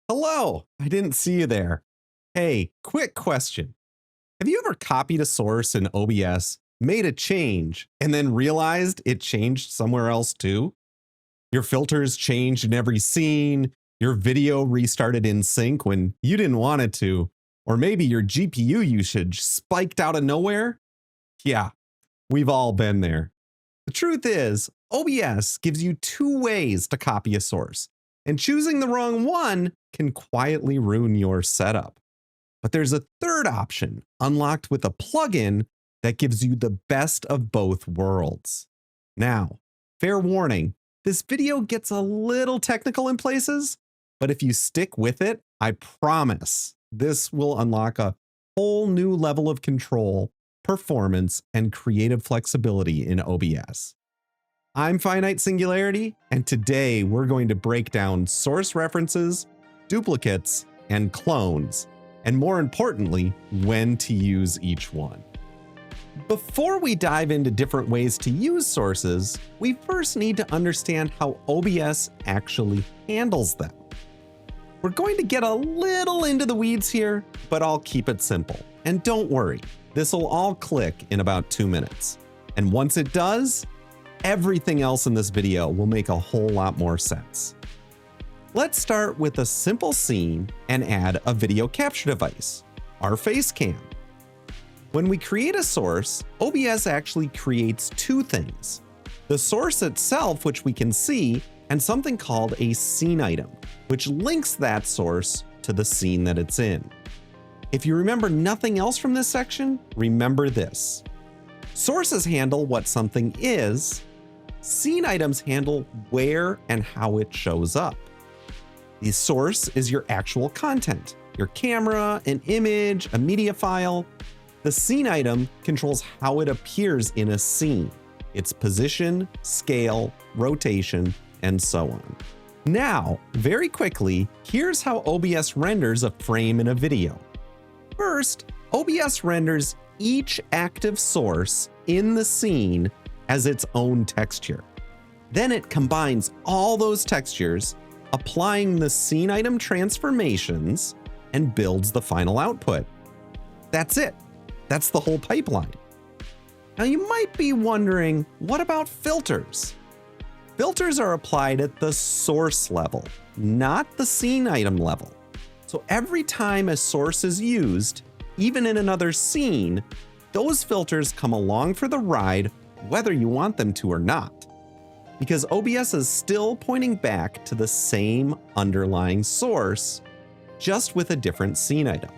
Hello, I didn't see you there. Hey, quick question. Have you ever copied a source in OBS, made a change, and then realized it changed somewhere else too? Your filters changed in every scene, your video restarted in sync when you didn't want it to, or maybe your GPU usage spiked out of nowhere? Yeah, we've all been there. The truth is, OBS gives you two ways to copy a source, and choosing the wrong one can quietly ruin your setup. But there's a third option unlocked with a plugin that gives you the best of both worlds. Now, fair warning, this video gets a little technical in places, but if you stick with it, I promise this will unlock a whole new level of control, performance, and creative flexibility in OBS. I'm Finite Singularity, and today we're going to break down source references, duplicates, and clones, and more importantly, when to use each one. Before we dive into different ways to use sources, we first need to understand how OBS actually handles them. We're going to get a little into the weeds here, but I'll keep it simple. And don't worry, this will all click in about 2 minutes. And once it does, everything else in this video will make a whole lot more sense. Let's start with a simple scene and add a video capture device, our face cam. When we create a source, OBS actually creates two things: the source itself, which we can see, and something called a scene item, which links that source to the scene that it's in. If you remember nothing else from this section, remember this. Sources handle what something is. Scene items handle where and how it shows up. The source is your actual content, your camera, an image, a media file. The scene item controls how it appears in a scene, its position, scale, rotation, and so on. Now, very quickly, here's how OBS renders a frame in a video. First, OBS renders each active source in the scene as its own texture. Then it combines all those textures, applying the scene item transformations, and builds the final output. That's it. That's the whole pipeline. Now you might be wondering, what about filters? Filters are applied at the source level, not the scene item level. So every time a source is used, even in another scene, those filters come along for the ride whether you want them to or not, because OBS is still pointing back to the same underlying source, just with a different scene item.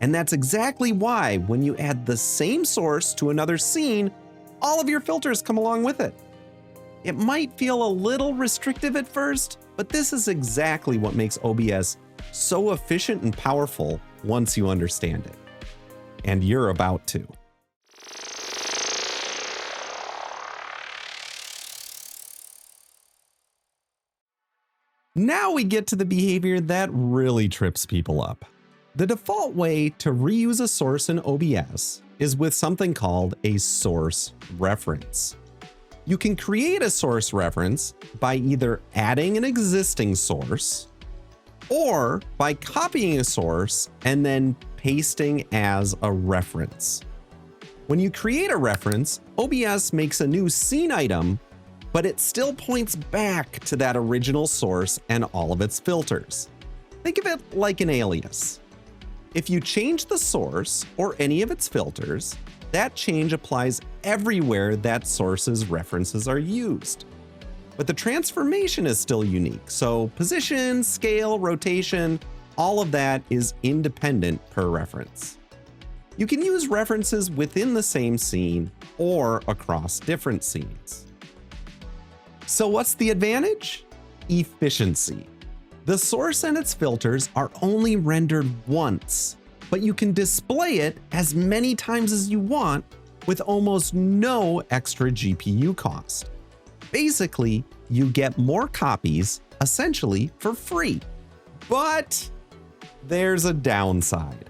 And that's exactly why when you add the same source to another scene, all of your filters come along with it. It might feel a little restrictive at first, but this is exactly what makes OBS so efficient and powerful once you understand it. And you're about to. Now we get to the behavior that really trips people up. The default way to reuse a source in OBS is with something called a source reference. You can create a source reference by either adding an existing source or by copying a source and then pasting as a reference. When you create a reference, OBS makes a new scene item, but it still points back to that original source and all of its filters. Think of it like an alias. If you change the source or any of its filters, that change applies everywhere that source's references are used. But the transformation is still unique, so position, scale, rotation, all of that is independent per reference. You can use references within the same scene or across different scenes. So what's the advantage? Efficiency. The source and its filters are only rendered once, but you can display it as many times as you want with almost no extra GPU cost. Basically, you get more copies essentially for free. But there's a downside.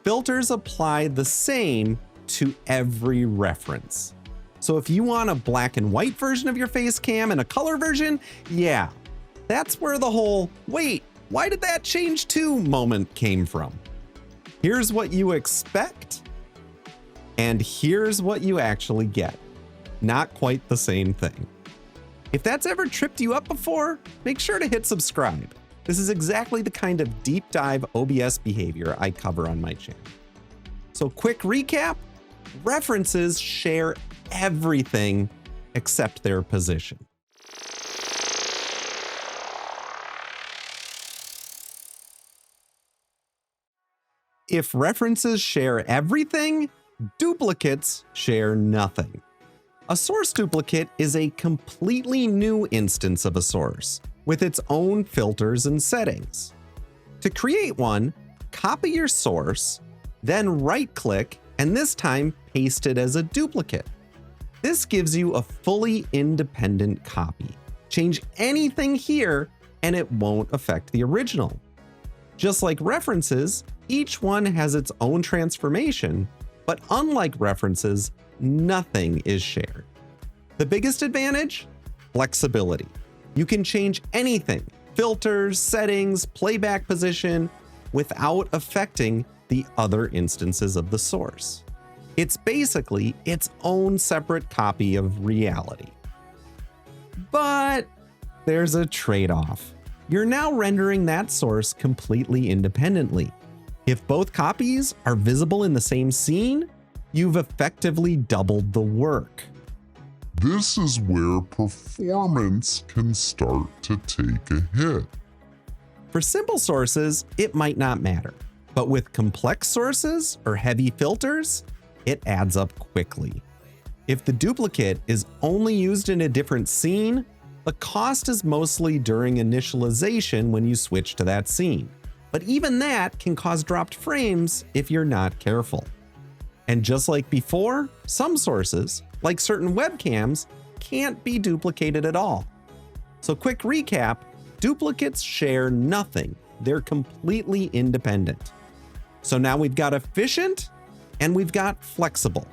Filters apply the same to every reference. So if you want a black and white version of your face cam and a color version, yeah, that's where the whole, wait, why did that change too moment came from. Here's what you expect, and here's what you actually get. Not quite the same thing. If that's ever tripped you up before, make sure to hit subscribe. This is exactly the kind of deep dive OBS behavior I cover on my channel. So quick recap, references share everything except their position. If references share everything, duplicates share nothing. A source duplicate is a completely new instance of a source with its own filters and settings. To create one, copy your source, then right-click, and this time paste it as a duplicate. This gives you a fully independent copy. Change anything here, and it won't affect the original. Just like references, each one has its own transformation, but unlike references, nothing is shared. The biggest advantage? Flexibility. You can change anything, filters, settings, playback position, without affecting the other instances of the source. It's basically its own separate copy of reality. But there's a trade-off. You're now rendering that source completely independently. If both copies are visible in the same scene, you've effectively doubled the work. This is where performance can start to take a hit. For simple sources, it might not matter, but with complex sources or heavy filters, it adds up quickly. If the duplicate is only used in a different scene, the cost is mostly during initialization when you switch to that scene. But even that can cause dropped frames if you're not careful. And just like before, some sources, like certain webcams, can't be duplicated at all. So quick recap, duplicates share nothing. They're completely independent. So now we've got efficient and we've got flexible.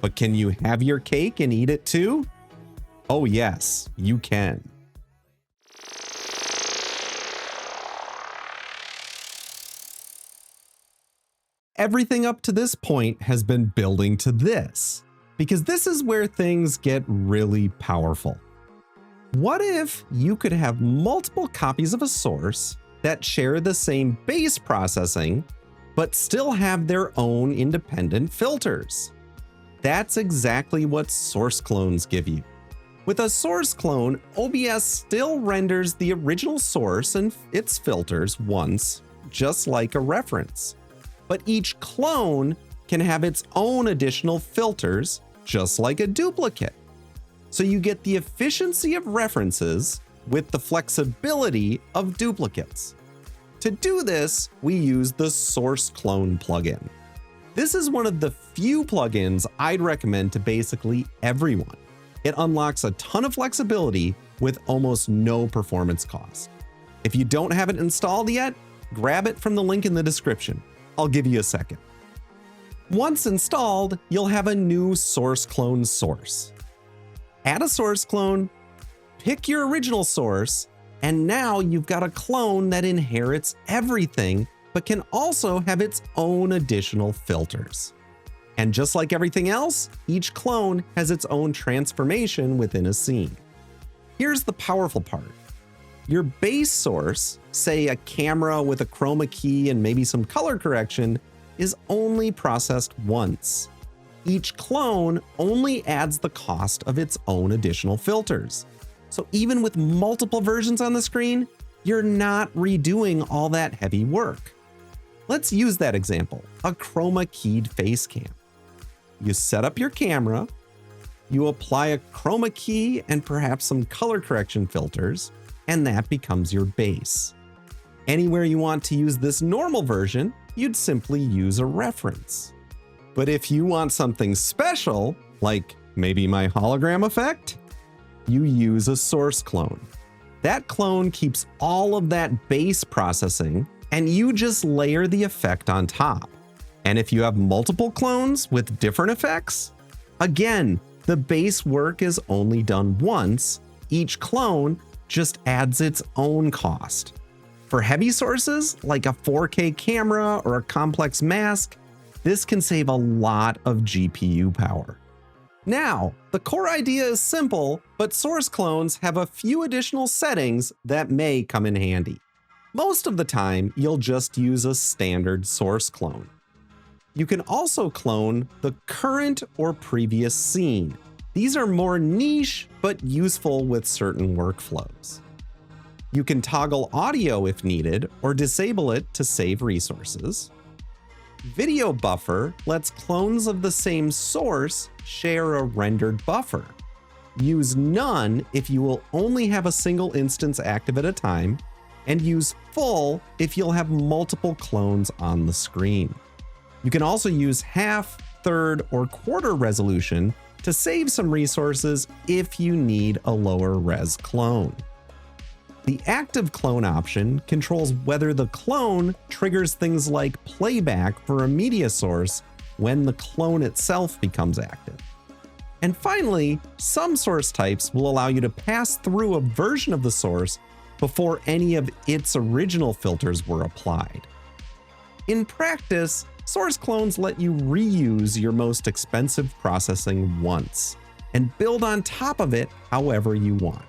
But can you have your cake and eat it too? Oh yes, you can. Everything up to this point has been building to this, because this is where things get really powerful. What if you could have multiple copies of a source that share the same base processing, but still have their own independent filters? That's exactly what source clones give you. With a source clone, OBS still renders the original source and its filters once, just like a reference. But each clone can have its own additional filters, just like a duplicate. So you get the efficiency of references with the flexibility of duplicates. To do this, we use the Source Clone plugin. This is one of the few plugins I'd recommend to basically everyone. It unlocks a ton of flexibility with almost no performance cost. If you don't have it installed yet, grab it from the link in the description. I'll give you a second. Once installed, you'll have a new source clone source. Add a source clone, pick your original source, and now you've got a clone that inherits everything, but can also have its own additional filters. And just like everything else, each clone has its own transformation within a scene. Here's the powerful part. Your base source, say a camera with a chroma key and maybe some color correction, is only processed once. Each clone only adds the cost of its own additional filters. So even with multiple versions on the screen, you're not redoing all that heavy work. Let's use that example, a chroma keyed face cam. You set up your camera, you apply a chroma key and perhaps some color correction filters, and that becomes your base. Anywhere you want to use this normal version, you'd simply use a reference. But if you want something special, like maybe my hologram effect, you use a source clone. That clone keeps all of that base processing, and you just layer the effect on top. And if you have multiple clones with different effects, again, the base work is only done once. Each clone just adds its own cost. For heavy sources, like a 4K camera or a complex mask, this can save a lot of GPU power. Now, the core idea is simple, but source clones have a few additional settings that may come in handy. Most of the time, you'll just use a standard source clone. You can also clone the current or previous scene. These are more niche, but useful with certain workflows. You can toggle audio if needed, or disable it to save resources. Video buffer lets clones of the same source share a rendered buffer. Use none if you will only have a single instance active at a time, and use full if you'll have multiple clones on the screen. You can also use half, third, or quarter resolution to save some resources if you need a lower res clone. The active clone option controls whether the clone triggers things like playback for a media source when the clone itself becomes active. And finally, some source types will allow you to pass through a version of the source before any of its original filters were applied. In practice, source clones let you reuse your most expensive processing once and build on top of it however you want.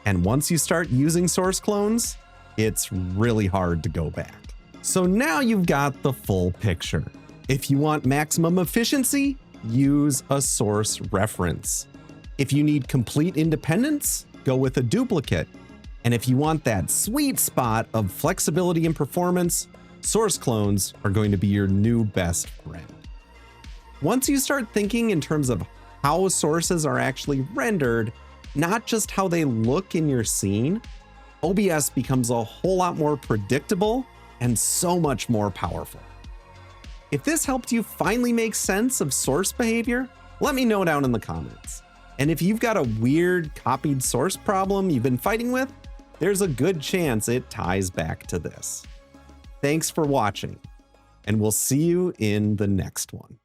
And once you start using source clones, it's really hard to go back. So now you've got the full picture. If you want maximum efficiency, use a source reference. If you need complete independence, go with a duplicate. And if you want that sweet spot of flexibility and performance, source clones are going to be your new best friend. Once you start thinking in terms of how sources are actually rendered, not just how they look in your scene, OBS becomes a whole lot more predictable and so much more powerful. If this helped you finally make sense of source behavior, let me know down in the comments. And if you've got a weird copied source problem you've been fighting with, there's a good chance it ties back to this. Thanks for watching, and we'll see you in the next one.